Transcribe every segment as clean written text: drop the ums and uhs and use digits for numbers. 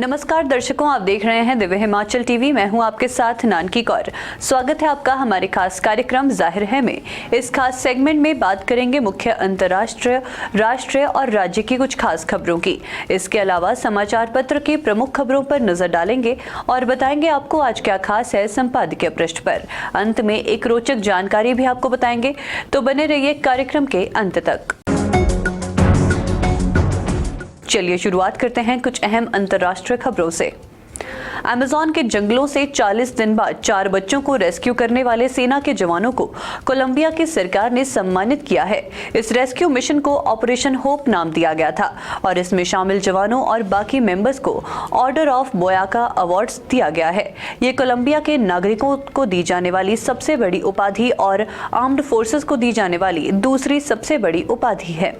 नमस्कार दर्शकों, आप देख रहे हैं दिव्य हिमाचल टीवी। मैं हूं आपके साथ नानकी कौर। स्वागत है आपका हमारे खास कार्यक्रम जाहिर है में। इस खास सेगमेंट में बात करेंगे मुख्य अंतर्राष्ट्रीय, राष्ट्रीय और राज्य की कुछ खास खबरों की। इसके अलावा समाचार पत्र की प्रमुख खबरों पर नजर डालेंगे और बताएंगे आपको आज क्या खास है संपादकीय पृष्ठ पर। अंत में एक रोचक जानकारी भी आपको बताएंगे, तो बने रहिए कार्यक्रम के अंत तक। चलिए शुरुआत करते हैं कुछ अहम अंतर्राष्ट्रीय खबरों से। अमेज़न के जंगलों से 40 दिन बाद 4 बच्चों को रेस्क्यू करने वाले सेना के जवानों को कोलंबिया की सरकार ने सम्मानित किया है। इस रेस्क्यू मिशन को ऑपरेशन होप नाम दिया गया था और इसमें शामिल जवानों और बाकी मेंबर्स को ऑर्डर ऑफ बोयाका अवार्ड्स दिया गया है। ये कोलंबिया के नागरिकों को दी जाने वाली सबसे बड़ी उपाधि और आर्म्ड फोर्सेस को दी जाने वाली दूसरी सबसे बड़ी उपाधि है।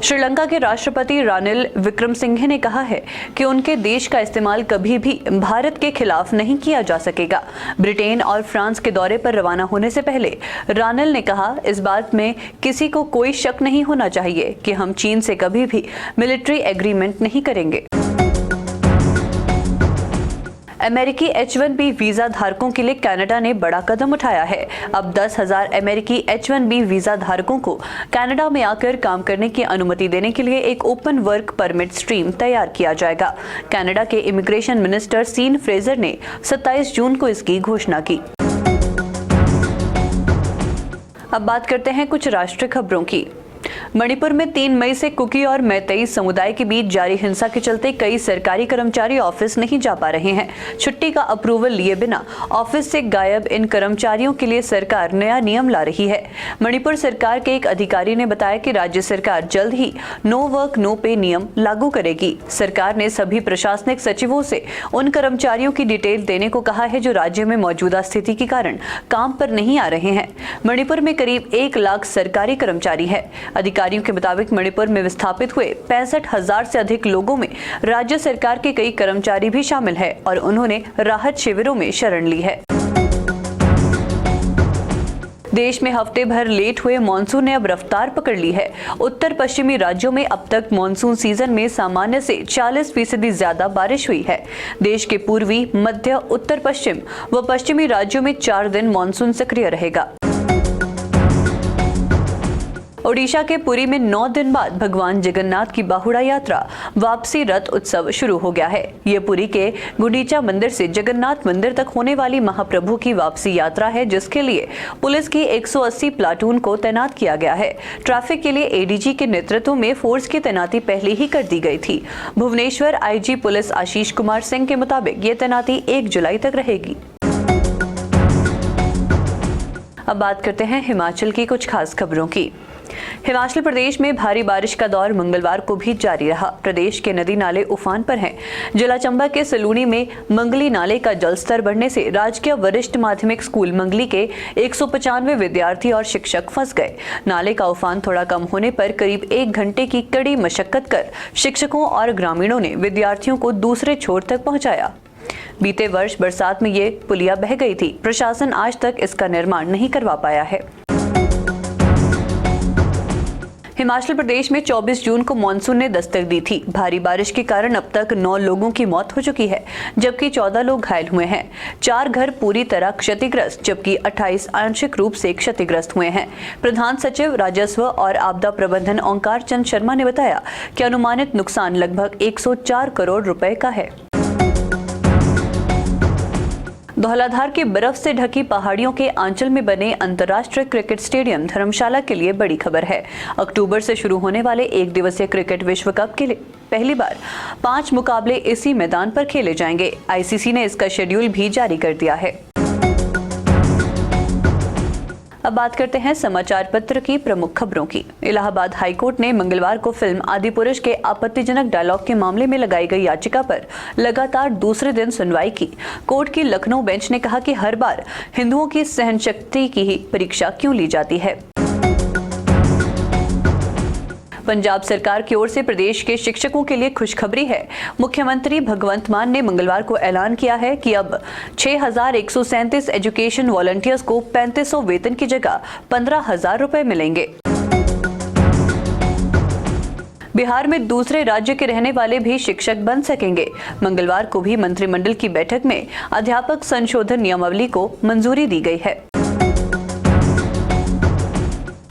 श्रीलंका के राष्ट्रपति रानिल विक्रमसिंघे ने कहा है कि उनके देश का इस्तेमाल कभी भी भारत के खिलाफ नहीं किया जा सकेगा। ब्रिटेन और फ्रांस के दौरे पर रवाना होने से पहले रानिल ने कहा, इस बात में किसी को कोई शक नहीं होना चाहिए कि हम चीन से कभी भी मिलिट्री एग्रीमेंट नहीं करेंगे। अमेरिकी H-1B वीजा धारकों के लिए कनाडा ने बड़ा कदम उठाया है। अब 10,000 अमेरिकी H-1B वीजा धारकों को कनाडा में आकर काम करने की अनुमति देने के लिए एक ओपन वर्क परमिट स्ट्रीम तैयार किया जाएगा। कनाडा के इमिग्रेशन मिनिस्टर सीन फ्रेजर ने 27 जून को इसकी घोषणा की। अब बात करते हैं कुछ राष्ट्रीय खबरों की। मणिपुर में 3 मई से कुकी और मैतेई समुदाय के बीच जारी हिंसा के चलते कई सरकारी कर्मचारी ऑफिस नहीं जा पा रहे हैं। छुट्टी का अप्रूवल लिए बिना ऑफिस से गायब इन कर्मचारियों के लिए सरकार नया नियम ला रही है। मणिपुर सरकार के एक अधिकारी ने बताया कि राज्य सरकार जल्द ही नो वर्क नो पे नियम लागू करेगी। सरकार ने सभी प्रशासनिक सचिवों से उन कर्मचारियों की डिटेल देने को कहा है जो राज्य में मौजूदा स्थिति के कारण काम पर नहीं आ रहे हैं। मणिपुर में करीब 1 लाख सरकारी कर्मचारी है। अधिकारियों के मुताबिक मणिपुर में विस्थापित हुए 65,000 से अधिक लोगों में राज्य सरकार के कई कर्मचारी भी शामिल हैं और उन्होंने राहत शिविरों में शरण ली है। देश में हफ्ते भर लेट हुए मानसून ने अब रफ्तार पकड़ ली है। उत्तर पश्चिमी राज्यों में अब तक मानसून सीजन में सामान्य से 40% ज्यादा बारिश हुई है। देश के पूर्वी, मध्य, उत्तर पश्चिम व पश्चिमी राज्यों में 4 दिन मानसून सक्रिय रहेगा। ओडिशा के पुरी में 9 दिन बाद भगवान जगन्नाथ की बाहुड़ा यात्रा वापसी रथ उत्सव शुरू हो गया है। ये पुरी के गुंडीचा मंदिर से जगन्नाथ मंदिर तक होने वाली महाप्रभु की वापसी यात्रा है, जिसके लिए पुलिस की 180 प्लाटून को तैनात किया गया है। ट्रैफिक के लिए एडीजी के नेतृत्व में फोर्स की तैनाती पहले ही कर दी गई थी। भुवनेश्वर आईजी पुलिस आशीष कुमार सिंह के मुताबिक ये तैनाती 1 जुलाई तक रहेगी। अब बात करते हैं हिमाचल की कुछ खास खबरों की। हिमाचल प्रदेश में भारी बारिश का दौर मंगलवार को भी जारी रहा। प्रदेश के नदी नाले उफान पर हैं। जिला चंबा के सलूनी में मंगली नाले का जलस्तर बढ़ने से राजकीय वरिष्ठ माध्यमिक स्कूल मंगली के 195 विद्यार्थी और शिक्षक फंस गए। नाले का उफान थोड़ा कम होने पर करीब 1 घंटे की कड़ी मशक्कत कर शिक्षकों और ग्रामीणों ने विद्यार्थियों को दूसरे छोर तक पहुंचाया। बीते वर्ष बरसात में ये पुलिया बह गई थी। प्रशासन आज तक इसका निर्माण नहीं करवा पाया है। हिमाचल प्रदेश में 24 जून को मानसून ने दस्तक दी थी। भारी बारिश के कारण अब तक 9 लोगों की मौत हो चुकी है, जबकि 14 लोग घायल हुए हैं। 4 घर पूरी तरह क्षतिग्रस्त, जबकि 28 आंशिक रूप से क्षतिग्रस्त हुए हैं। प्रधान सचिव राजस्व और आपदा प्रबंधन ओंकार चंद शर्मा ने बताया कि अनुमानित नुकसान लगभग 104 करोड़ रुपए का है। धौलाधार की बर्फ से ढकी पहाड़ियों के आंचल में बने अंतर्राष्ट्रीय क्रिकेट स्टेडियम धर्मशाला के लिए बड़ी खबर है। अक्टूबर से शुरू होने वाले 1 दिवसीय क्रिकेट विश्व कप के लिए पहली बार 5 मुकाबले इसी मैदान पर खेले जाएंगे। आईसीसी ने इसका शेड्यूल भी जारी कर दिया है। अब बात करते हैं समाचार पत्र की प्रमुख खबरों की। इलाहाबाद हाईकोर्ट ने मंगलवार को फिल्म आदिपुरुष के आपत्तिजनक डायलॉग के मामले में लगाई गई याचिका पर लगातार दूसरे दिन सुनवाई की। कोर्ट की लखनऊ बेंच ने कहा कि हर बार हिंदुओं की सहनशक्ति की ही परीक्षा क्यों ली जाती है। पंजाब सरकार की ओर से प्रदेश के शिक्षकों के लिए खुशखबरी है। मुख्यमंत्री भगवंत मान ने मंगलवार को ऐलान किया है कि अब 6,137 एजुकेशन वॉलंटियर्स को 3500 वेतन की जगह 15,000 रुपए मिलेंगे। बिहार में दूसरे राज्य के रहने वाले भी शिक्षक बन सकेंगे। मंगलवार को भी मंत्रिमंडल की बैठक में अध्यापक संशोधन नियमावली को मंजूरी दी गई है।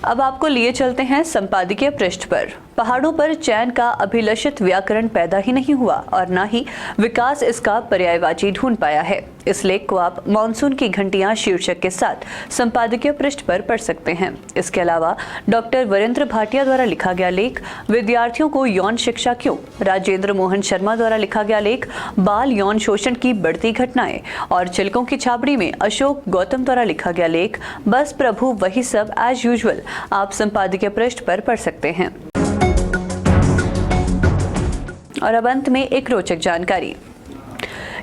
अब आपको लिए चलते हैं संपादकीय पृष्ठ पर। पहाड़ों पर चैन का अभिलषित व्याकरण पैदा ही नहीं हुआ और न ही विकास इसका पर्यायवाची ढूंढ पाया है। इस लेख को आप मानसून की घंटियां शीर्षक के साथ संपादकीय पृष्ठ पर पढ़ सकते हैं। इसके अलावा डॉक्टर वरेंद्र भाटिया द्वारा लिखा गया लेख विद्यार्थियों को यौन शिक्षा क्यों, राजेंद्र मोहन शर्मा द्वारा लिखा गया लेख बाल यौन शोषण की बढ़ती घटनाएं और चिलकों की छाबड़ी में अशोक गौतम द्वारा लिखा गया लेख बस प्रभु वही सब एज यूजुअल आप संपादकीय पृष्ठ पर पढ़ सकते हैं। और अब अंत में एक रोचक जानकारी।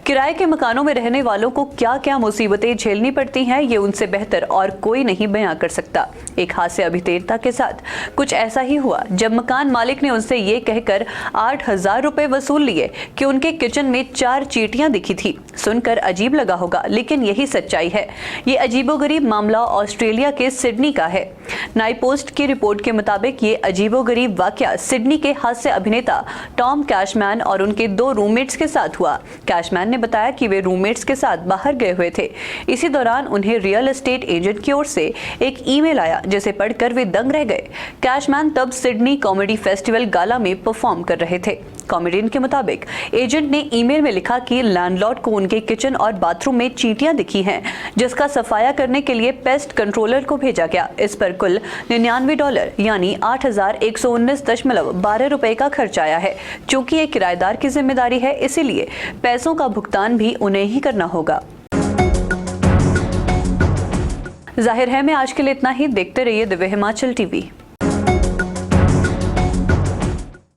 किराए के मकानों में रहने वालों को क्या क्या मुसीबतें झेलनी पड़ती हैं, ये उनसे बेहतर और कोई नहीं बयां कर सकता। एक हास्य अभिनेता के साथ कुछ ऐसा ही हुआ जब मकान मालिक ने उनसे ये कहकर 8,000 रुपए वसूल लिए कि उनके किचन में 4 चींटियां दिखी थी। सुनकर अजीब लगा होगा, लेकिन यही सच्चाई है। ये अजीबोगरीब मामला ऑस्ट्रेलिया के सिडनी का है। नाई पोस्ट की रिपोर्ट के मुताबिक ये अजीबोगरीब वाकया सिडनी के हास्य अभिनेता टॉम कैशमैन और उनके 2 रूममेट्स के साथ हुआ। कैशमैन ने बताया कि वे रूममेट्स के साथ बाहर गए हुए थे। इसी दौरान उन्हें रियल एस्टेट एजेंट की ओर से एक ईमेल आया जिसे पढ़कर वे दंग रह गए। कैशमैन तब सिडनी कॉमेडी फेस्टिवल गाला में परफॉर्म कर रहे थे। कॉमेडियन के मुताबिक एजेंट ने ईमेल में लिखा कि लैंडलॉर्ड को उनके किचन और बाथरूम में चींटियां दिखी हैं, जिसका सफाया करने के लिए पेस्ट कंट्रोलर को भेजा गया। इस पर कुल $99 यानी 8,119.12 रुपए का खर्च आया है। चूंकि ये किराएदार की जिम्मेदारी है, इसीलिए पैसों का भुगतान भी उन्हें ही करना होगा। जाहिर है मैं आज के लिए इतना ही। देखते रहिए दिव्य हिमाचल टीवी।